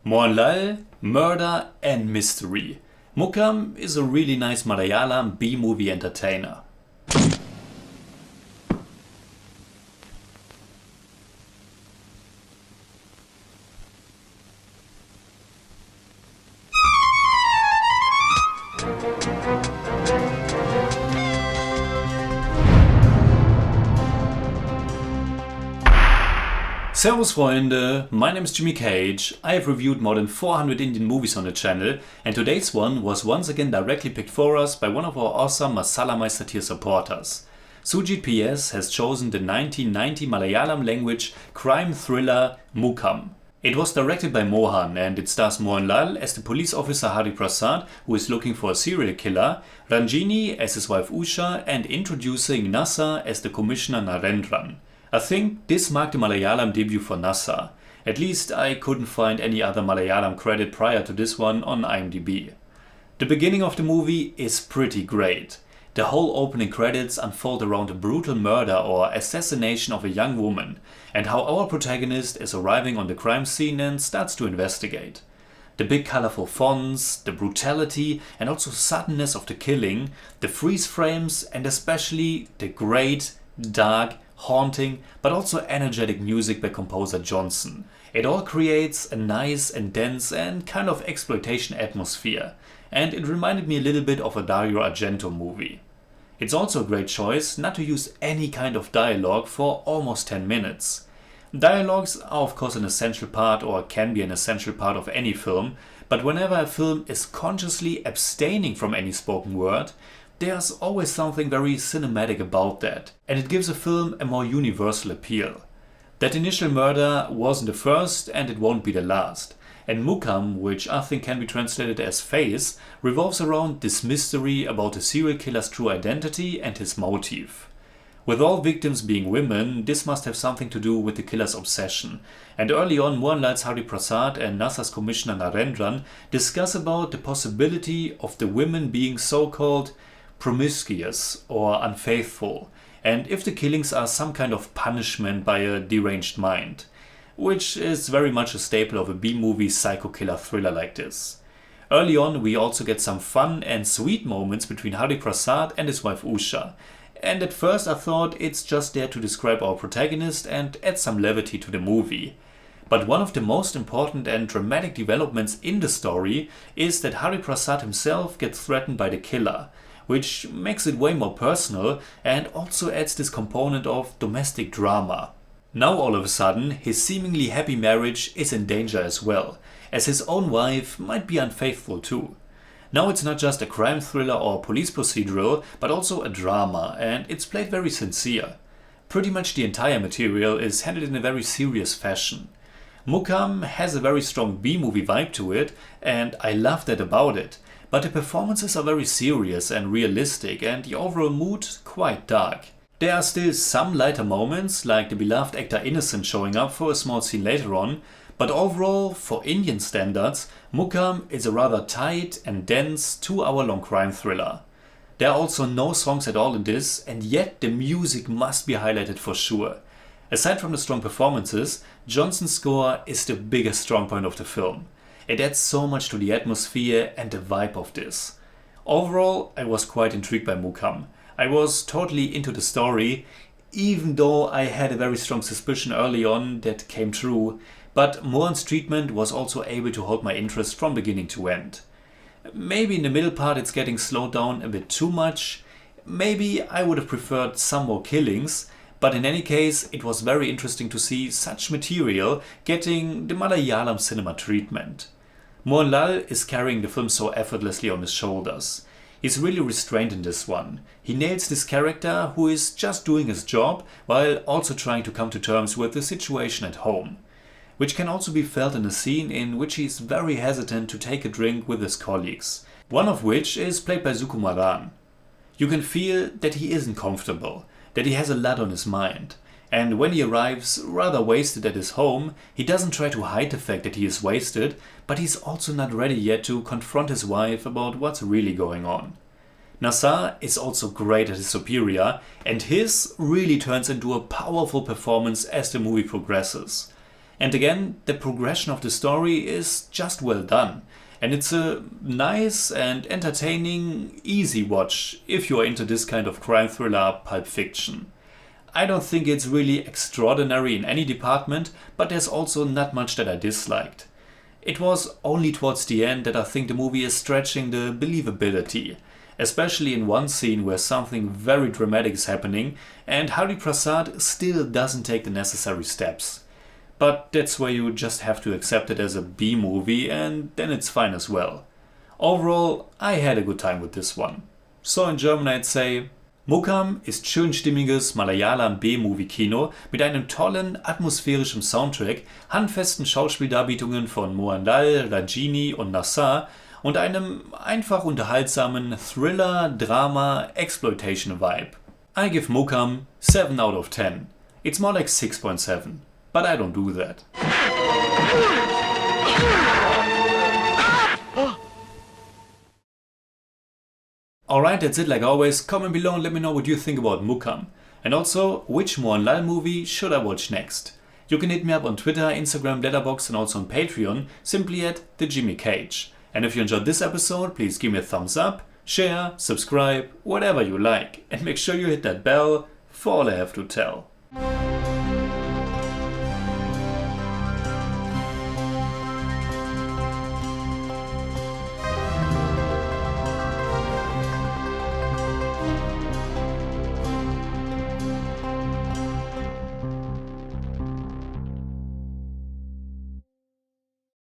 Mohanlal, murder and mystery. Mukham is a really nice Malayalam B-movie entertainer. Servus Freunde, my name is Jimmy Cage. I have reviewed more than 400 Indian movies on the channel, and today's one was once again directly picked for us by one of our awesome Masala Meister tier supporters. Sujit PS has chosen the 1990 Malayalam language crime thriller Mukham. It was directed by Mohan and it stars Mohanlal as the police officer Hari Prasad, who is looking for a serial killer, Ranjini as his wife Usha, and introducing Nassar as the commissioner Narendran. I think this marked the Malayalam debut for Nassar. At least I couldn't find any other Malayalam credit prior to this one on IMDb. The beginning of the movie is pretty great. The whole opening credits unfold around a brutal murder or assassination of a young woman, and how our protagonist is arriving on the crime scene and starts to investigate. The big colorful fonts, the brutality and also suddenness of the killing, the freeze frames, and especially the great, dark, haunting but also energetic music by composer Johnson. It all creates a nice and dense and kind of exploitation atmosphere, and it reminded me a little bit of a Dario Argento movie. It's also a great choice not to use any kind of dialogue for almost 10 minutes. Dialogues are of course an essential part, or can be an essential part of any film, but whenever a film is consciously abstaining from any spoken word, there's always something very cinematic about that, and it gives a film a more universal appeal. That initial murder wasn't the first and it won't be the last, and Mukham, which I think can be translated as face, revolves around this mystery about the serial killer's true identity and his motive. With all victims being women, this must have something to do with the killer's obsession, and early on Mohanlal's Hari Prasad and Nassar's commissioner Narendran discuss about the possibility of the women being so-called promiscuous or unfaithful, and if the killings are some kind of punishment by a deranged mind, which is very much a staple of a B-movie psycho killer thriller like this. Early on we also get some fun and sweet moments between Hari Prasad and his wife Usha, and at first I thought it's just there to describe our protagonist and add some levity to the movie. But one of the most important and dramatic developments in the story is that Hari Prasad himself gets threatened by the killer, which makes it way more personal and also adds this component of domestic drama. Now all of a sudden his seemingly happy marriage is in danger as well, as his own wife might be unfaithful too. Now it's not just a crime thriller or police procedural, but also a drama, and it's played very sincere. Pretty much the entire material is handled in a very serious fashion. Mukham has a very strong B-movie vibe to it, and I love that about it. But the performances are very serious and realistic, and the overall mood quite dark. There are still some lighter moments, like the beloved actor Innocent showing up for a small scene later on, but overall, for Indian standards, Mukham is a rather tight and dense 2-hour-long crime thriller. There are also no songs at all in this, and yet the music must be highlighted for sure. Aside from the strong performances, Johnson's score is the biggest strong point of the film. It adds so much to the atmosphere and the vibe of this. Overall, I was quite intrigued by Mukham. I was totally into the story, even though I had a very strong suspicion early on that came true, but Mohan's treatment was also able to hold my interest from beginning to end. Maybe in the middle part it's getting slowed down a bit too much, maybe I would have preferred some more killings, but in any case it was very interesting to see such material getting the Malayalam cinema treatment. Mohanlal is carrying the film so effortlessly on his shoulders. He's really restrained in this one. He nails this character who is just doing his job while also trying to come to terms with the situation at home, which can also be felt in a scene in which he is very hesitant to take a drink with his colleagues, one of which is played by Sukumaran. You can feel that he isn't comfortable, that he has a lot on his mind. And when he arrives rather wasted at his home, he doesn't try to hide the fact that he is wasted, but he's also not ready yet to confront his wife about what's really going on. Nassar is also great as his superior, and his really turns into a powerful performance as the movie progresses. And again, the progression of the story is just well done. And it's a nice and entertaining, easy watch if you are into this kind of crime thriller pulp fiction. I don't think it's really extraordinary in any department, but there's also not much that I disliked. It was only towards the end that I think the movie is stretching the believability, especially in one scene where something very dramatic is happening and Hari Prasad still doesn't take the necessary steps. But that's where you just have to accept it as a B-movie and then it's fine as well. Overall, I had a good time with this one. So in German I'd say, Mukham ist schön, stimmiges Malayalam B-Movie Kino mit einem tollen, atmosphärischem Soundtrack, handfesten Schauspieldarbietungen von Mohanlal, Ranjini und Nassar und einem einfach unterhaltsamen Thriller Drama Exploitation Vibe. I give Mukham 7 out of 10. It's more like 6.7. But I don't do that. Alright, that's it like always. Comment below and let me know what you think about Mukham. And also, which Mohanlal movie should I watch next? You can hit me up on Twitter, Instagram, Letterboxd and also on Patreon, simply at TheJimmyCage. And if you enjoyed this episode, please give me a thumbs up, share, subscribe, whatever you like. And make sure you hit that bell for all I have to tell.